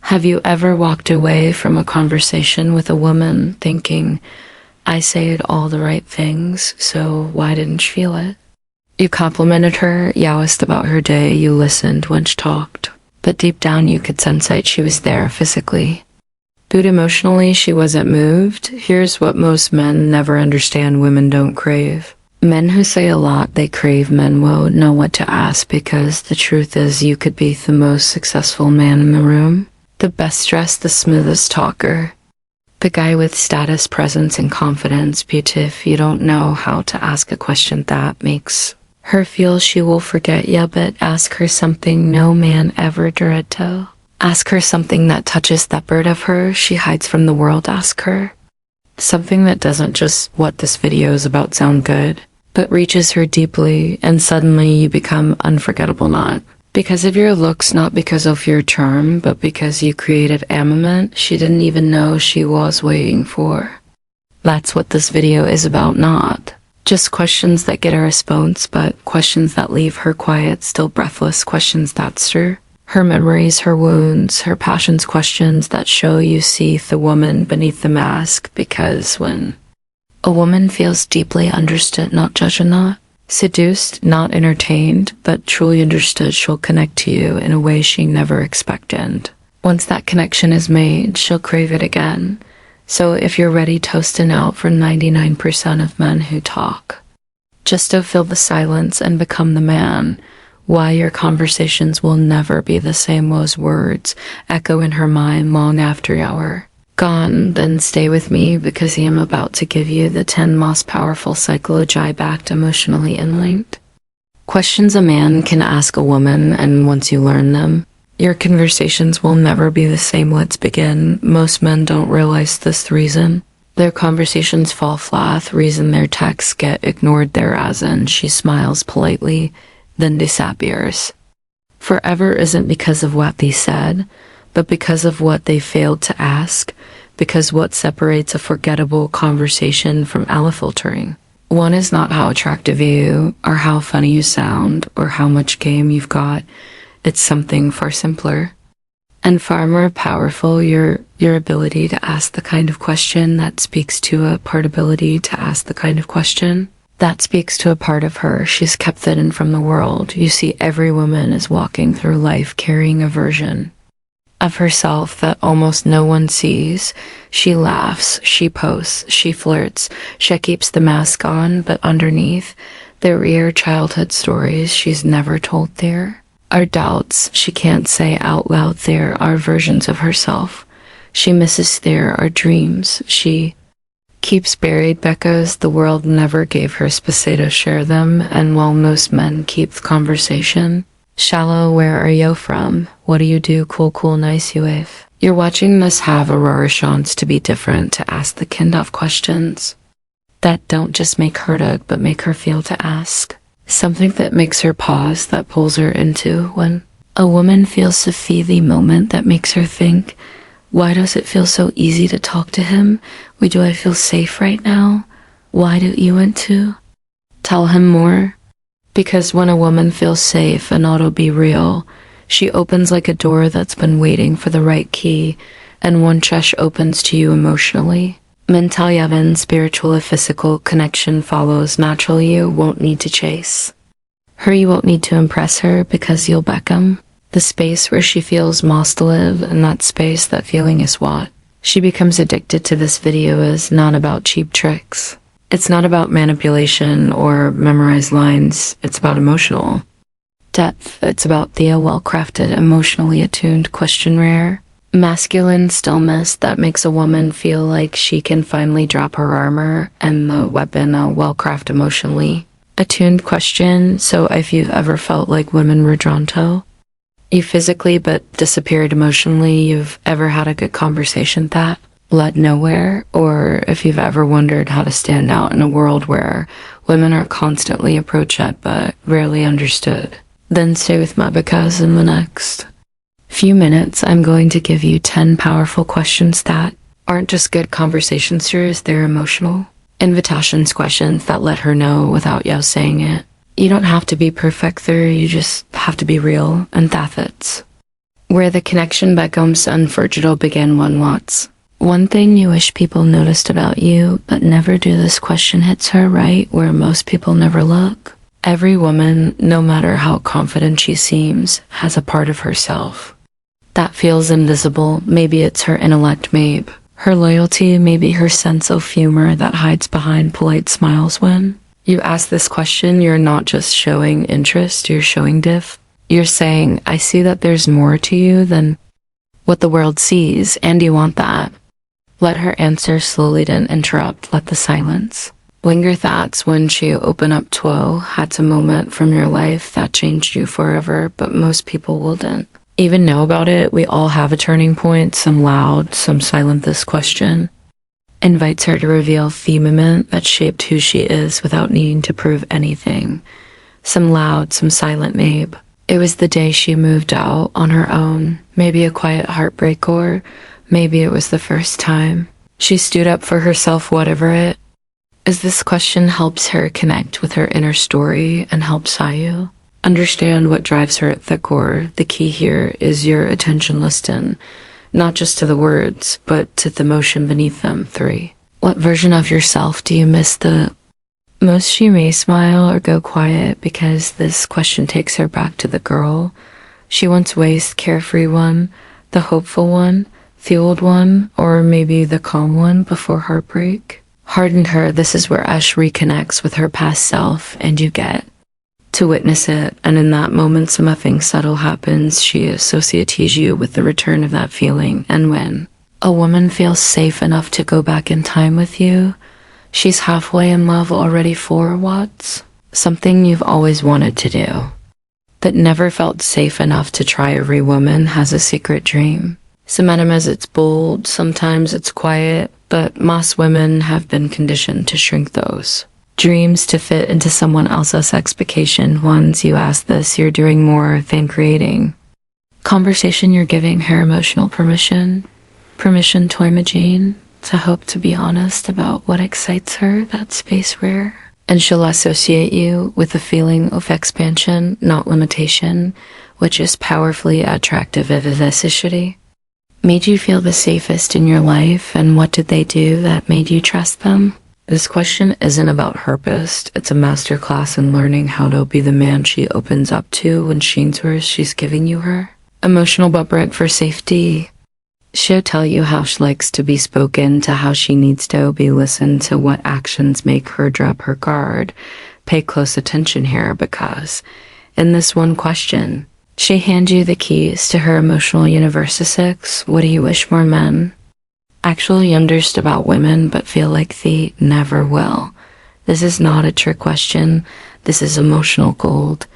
Have you ever walked away from a conversation with a woman thinking, I said all the right things, so why didn't she feel it? You complimented her, asked about her day, you listened when she talked, but deep down you could sense that she was there physically. But emotionally, she wasn't moved. Here's what most men never understand women don't crave. Men who say a lot they crave, men won't know what to ask, because the truth is you could be the most successful man in the room, the best dressed, the smoothest talker, the guy with status, presence, and confidence, but if you don't know how to ask a question that makes her feel, she will forget ya. But ask her something no man ever dared to. Ask her something that touches that bird of hers she hides from the world. Ask her something that doesn't just what this video is about sound good, but reaches her deeply, and suddenly you become unforgettable, not because of your looks, not because of your charm, but because you created a moment she didn't even know she was waiting for. That's what this video is about, not just questions that get a response, but questions that leave her quiet, still breathless, questions that stir her memories, her wounds, her passions, questions that show you see the woman beneath the mask. Because when a woman feels deeply understood, not judged, not seduced, not entertained, but truly understood, she'll connect to you in a way she never expected. Once that connection is made, she'll crave it again. So if you're ready, toasting out for 99% of men who talk, just to fill the silence and become the man, why your conversations will never be the same. Those words echo in her mind long after you're gone. Then stay with me, because I am about to give you the 10 most powerful psychology-backed, emotionally linked questions a man can ask a woman, and once you learn them, your conversations will never be the same. Let's begin. Most men don't realize this reason. Their conversations fall flat, reason their texts get ignored there, as in she smiles politely, then disappears. Forever isn't because of what they said, but because of what they failed to ask, because what separates a forgettable conversation from filtering. One is not how attractive you, or how funny you sound, or how much game you've got. It's something far simpler and far more powerful, your ability to ask the kind of question that speaks to a part, ability to ask the kind of question that speaks to a part of her she's kept hidden from the world. You see, every woman is walking through life carrying a version of herself that almost no one sees. She laughs, she posts, she flirts, she keeps the mask on, but underneath, there are childhood stories she's never told. There are doubts she can't say out loud. There are versions of herself she misses. There are dreams she keeps buried because the world never gave her space to share them. And while most men keep the conversation shallow, where are you from? What do you do? Cool, nice you if you're watching this, have a rare chance to be different, to ask the kind of questions that don't just make her look, but make her feel, to ask something that makes her pause, that pulls her into. When a woman feels the the moment that makes her think, why does it feel so easy to talk to him? Why do I feel safe right now? Why do you want to tell him more? Because when a woman feels safe and auto be real, she opens like a door that's been waiting for the right key, and one chesh opens to you emotionally. Mental and spiritual, a physical connection follows naturally. You won't need to chase her, you won't need to impress her, because you'll become the space where she feels most to live, and that space, that feeling is what she becomes addicted to. This video is not about cheap tricks. It's not about manipulation or memorized lines. It's about emotional depth. It's about the well-crafted, emotionally attuned question, rare masculine stillness that makes a woman feel like she can finally drop her armor and the weapon. A well-crafted, emotionally attuned question. So if you've ever felt like women were drawn to you physically but disappeared emotionally, you've ever had a good conversation that led nowhere, or if you've ever wondered how to stand out in a world where women are constantly approached but rarely understood, then stay with me, because in the next few minutes I'm going to give you 10 powerful questions that aren't just good conversation starters, they're emotional invitations, questions that let her know without you saying it. You don't have to be perfect there, you just have to be real, and that's Where the connection becomes unforgettable begin one wants. One thing you wish people noticed about you, but never do. This question hits her right where most people never look. Every woman, no matter how confident she seems, has a part of herself that feels invisible. Maybe it's her intellect, maybe her loyalty, maybe her sense of humor that hides behind polite smiles. When you ask this question, you're not just showing interest, you're showing diff. You're saying, I see that there's more to you than what the world sees, and you want that. Let her answer slowly, didn't interrupt, let the silence linger. That's when she opened up to had a moment from your life that changed you forever, but most people wouldn't even know about it. We all have a turning point, some loud, some silent. This question invites her to reveal the moment that shaped who she is without needing to prove anything. Some loud, some silent, maybe. It was the day she moved out on her own, maybe a quiet heartbreak, or maybe it was the first time she stood up for herself, whatever it is. This question helps her connect with her inner story and helps you understand what drives her at the core. The key here is your attention. Listen, not just to the words, but to the emotion beneath them. 3. What version of yourself do you miss the most? She may smile or go quiet because this question takes her back to the girl she once was, carefree one, the hopeful one, the old one, or maybe the calm one before heartbreak hardened her. This is where Ash reconnects with her past self, and you get to witness it. And in that moment, something subtle happens. She associates you with the return of that feeling. And when a woman feels safe enough to go back in time with you, she's halfway in love already. 4. What's something you've always wanted to do but never felt safe enough to try? Every woman has a secret dream. Sometimes it's bold, sometimes it's quiet, but most women have been conditioned to shrink those dreams to fit into someone else's expectation. Once you ask this, you're doing more than creating conversation. You're giving her emotional permission to imagine, to hope, to be honest about what excites her, that space where, and she'll associate you with a feeling of expansion, not limitation, which is powerfully attractive. If this issue made you feel the safest in your life, and what did they do that made you trust them? This question isn't about purpose. It's a masterclass in learning how to be the man she opens up to when she ensures she's giving you her emotional blueprint for safety. She'll tell you how she likes to be spoken to, how she needs to be listened to, what actions make her drop her guard. Pay close attention here, because in this one question, she hands you the keys to her emotional universe. 6. What do you wish more men actually understood about women but feel like they never will? This is not a trick question. This is emotional gold.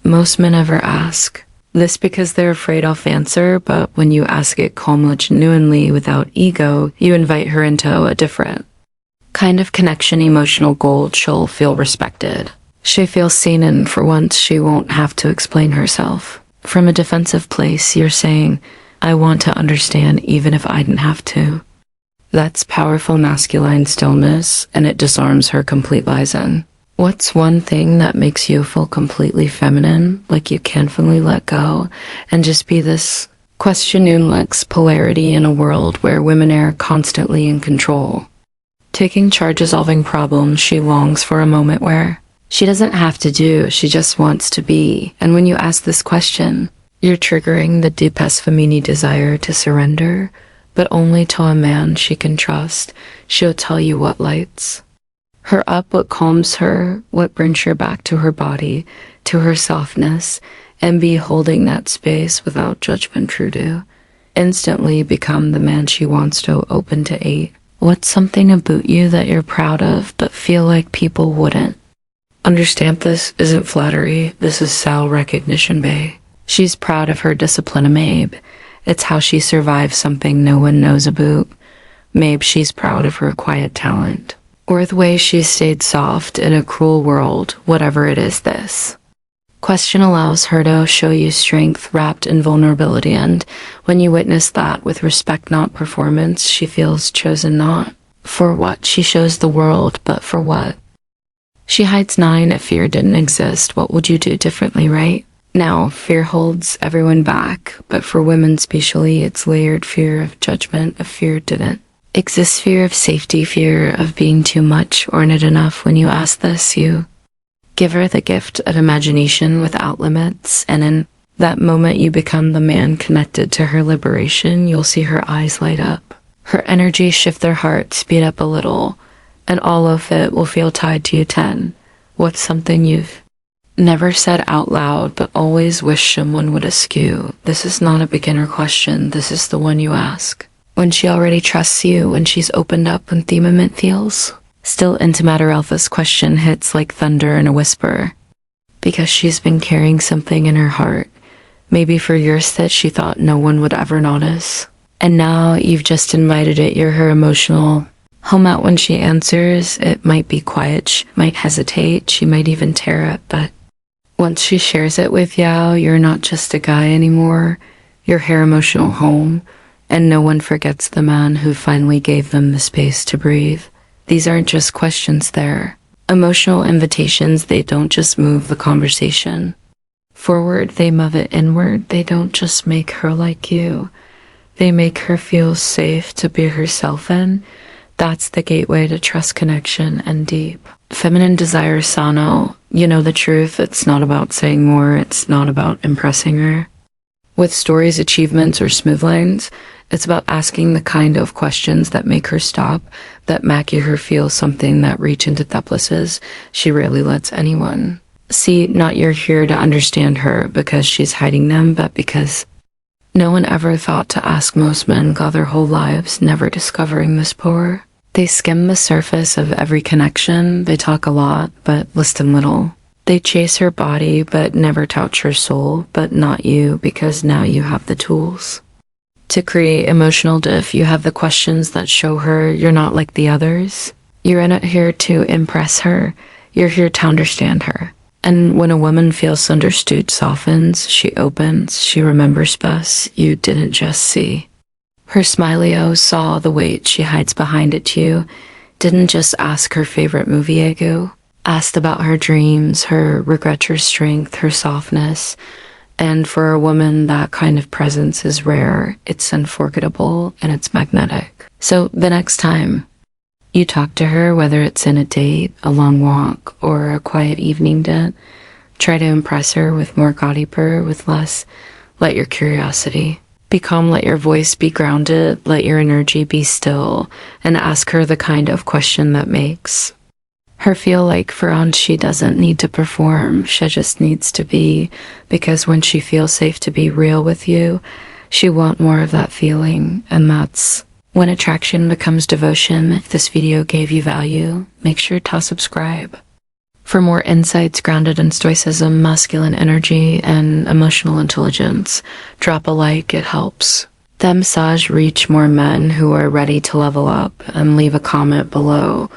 Most men never ask this because they're afraid of answer, but when you ask it calmly, genuinely, without ego, you invite her into a different kind of connection. Emotional gold. She'll feel respected. She feels seen, and for once she won't have to explain herself from a defensive place. You're saying, I want to understand even if I didn't have to. That's powerful masculine stillness, and it disarms her complete lies in. What's one thing that makes you feel completely feminine, like you can't fully let go and just be this? Question lacks polarity in a world where women are constantly in control, taking charge of solving problems. She longs for a moment where she doesn't have to do, she just wants to be. And when you ask this question, you're triggering the deepest feminine desire to surrender, but only to a man she can trust. She'll tell you what lights her up, what calms her, what brings her back to her body, to her softness, and be holding that space without judgment. True to instantly become the man she wants to. Open to 8. What's something about you that you're proud of but feel like people wouldn't understand? This isn't flattery, this is self-recognition, babe. She's proud of her discipline, babe. It's how she survives something no one knows about. Maybe she's proud of her quiet talent, or the way she stayed soft in a cruel world. Whatever it is, this question allows her to show you strength wrapped in vulnerability, and when you witness that with respect, not performance, she feels chosen, not for what she shows the world, but for what she hides. 9. If fear didn't exist, what would you do differently? Right Now, fear holds everyone back, but for women especially, it's layered fear of judgment, of fear didn't exist, fear of safety, fear of being too much or not enough. When you ask this, you give her the gift of imagination without limits, and in that moment you become the man connected to her liberation. You'll see her eyes light up, her energy shift, their heart speed up a little, and all of it will feel tied to you. 10. What's something you've never said out loud but always wish someone would ask you? This is not a beginner question, this is the one you ask when she already trusts you, when she's opened up, when the moment feels still intimate. Or else this question hits like thunder in a whisper, because she's been carrying something in her heart, maybe for years, that she thought no one would ever notice. And now you've just invited it. You're her emotional home out. When she answers, it might be quiet, she might hesitate, she might even tear it, but once she shares it with you, you're not just a guy anymore, you're her emotional home. And no one forgets the man who finally gave them the space to breathe. These aren't just questions, they're emotional invitations. They don't just move the conversation forward, they move it inward. They don't just make her like you, they make her feel safe to be herself in. That's the gateway to trust, connection, and deep feminine desire. Sano, you know the truth. It's not about saying more, it's not about impressing her with stories, achievements, or smooth lines. It's about asking the kind of questions that make her stop, that make her feel something, that reach into the places she rarely lets anyone see. Not you're here to understand her because she's hiding them, but because no one ever thought to ask. Most men go their whole lives never discovering this poor. They skim the surface of every connection. They talk a lot, but listen little. They chase her body, but never touch her soul. But not you, because now you have the tools to create emotional diff. You have the questions that show her you're not like the others. You're not here to impress her, you're here to understand her. And when a woman feels understood, softens, she opens, she remembers best. You didn't just see her smiley eyes, saw the weight she hides behind it. You didn't just ask her favorite movie, ego asked about her dreams, her regrets, her strength, her softness. And for a woman, that kind of presence is rare, it's unforgettable, and it's magnetic. So the next time you talk to her, whether it's in a date, a long walk, or a quiet evening date, try to impress her with more gaudy purr, with less. Let your curiosity be calm, let your voice be grounded, let your energy be still, and ask her the kind of question that makes her feel like for on she doesn't need to perform, she just needs to be, because when she feels safe to be real with you, she wants more of that feeling, and that's when attraction becomes devotion. If this video gave you value, make sure to subscribe. For more insights grounded in stoicism, masculine energy, and emotional intelligence, drop a like, it helps the massage reach more men who are ready to level up, and leave a comment below.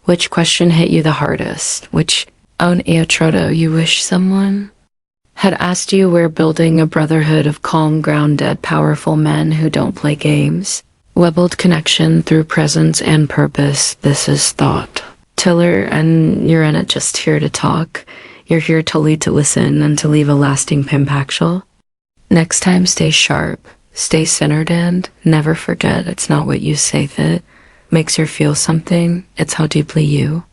Which question hit you the hardest? Which own Eotroto you wish someone had asked you? We're building a brotherhood of calm, grounded, powerful men who don't play games. We build connection through presence and purpose. This is Thought Tiller, and you're in it just here to talk. You're here to lead, to listen, and to leave a lasting impact. Next time, stay sharp, stay centered, and never forget it's not what you say that makes her feel something, it's how deeply you